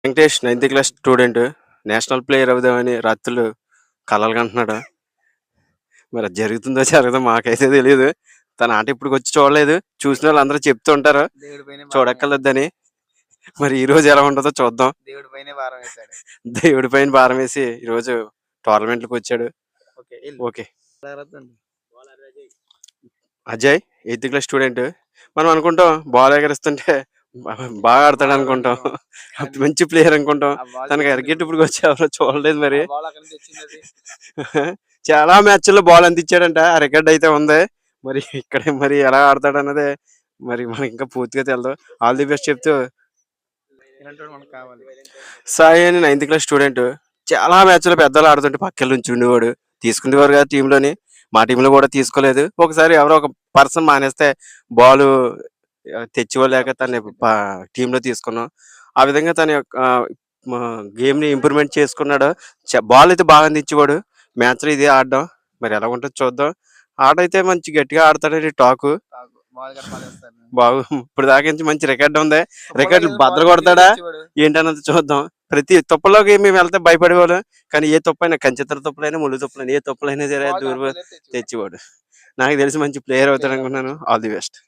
Venkatesh ninth class student. National player అవుదామని రాత్రులు కలలు కంటున్నాడు. మరి అది జరుగుతుందో జరగదో మాకైతే తెలీదు. తన ఆట ఇప్పటికొచ్చి చూడలేదు. చూసినోళ్ళందరూ చెప్తూ ఉంటారు దేవుడి పైనే భారం వేసాడు. చూడక్కర్లేదని. మరి ఈరోజు ఎలా ఉంటదో చూద్దాం. దేవుడి పైనే భారం వేసాడు. దేవుడి పైన భారం వేసి ఈరోజు టోర్నమెంట్‌లకొచ్చాడు. ఓకే. ఓకే. జాగ్రత్తండి. Ajay eighth class student. మనం అనుకుంటాం బాల్ ఎగరేస్తుంటే బాగా ఆడతాడనుకుంటాం. మంచి ప్లేయర్ అనుకుంటాం. ఆ బాల్ తనకి తెచ్చింది ఎరగేటప్పటికొచ్చి ఎవరో చూడలేదు మరి. ఆ బాల్ అక్కడి నుంచి వచ్చింది అది. చాలా మ్యాచ్‌ల్లో బాల్ అందించాడంట. ఆ రికార్డ్ అయితే ఉంది. మరి ఇక్కడ మరి ఎలా ఆడతాడన్నదే మరి మనకింకా పూర్తిగా తెలదు. ఆల్ ది బెస్ట్ చెప్తూ ఇలాంటోడు మనకు కావాలి. సాయి అని 9థ్ క్లాస్ స్టూడెంట్. చాలా మ్యాచ్‌లో పెద్దోళ్ళు ఆడుతుంటే పక్కకెళ్ళి నుంచుండేవాడు. తీసుకునేవారు కాదు టీమ్‌లోని. మా టీమ్‌లో కూడా తీసుకోలేదు. ఒకసారి ఎవరో ఒక పర్సన్ మానేస్తే బాలు తెచ్చివ్వలేక తనని టీమ్‌లో తీసుకున్నాం. ఆ విధంగా తన యొక్క మా గేమ్‌ని ఇంప్రూవ్‌మెంట్ చేసుకున్నాడు. బాల్ అయితే బాగా అందించేవాడు. మ్యాచ్‌లో ఇదే ఆడడం. మరి ఎలా ఉంటదో చూద్దాం. ఆట అయితే మంచి గట్టిగా ఆడతాడని టాకు. బాల్ కూడా బాగేస్తాడు. ఇప్పటిదాకా నుంచి మంచి రికార్డ్ ఉంది. రికార్డులు తుప్పల్లోకెళ్ళిన బద్దలు బాల్ ఈజీగా కొడతాడా? తెచ్చేవాడు. ఏంటన్నది చూద్దాం. ప్రతి తుప్పల్లోకి మేము వెళ్తే భయపడేవాళ్ళం. కానీ ఏ తుప్పైనా కంచితర తుప్పలైనా, ముళ్ళు తుప్పలైనా ఏ తుప్పలైనా సరే బాల్ దూరి దాటుకెళ్ళి తెచ్చేవాడు. తెచ్చేవాడు. నాకు తెలిసి మంచి ప్లేయర్ అవుతాడనుకున్నాను. All the best.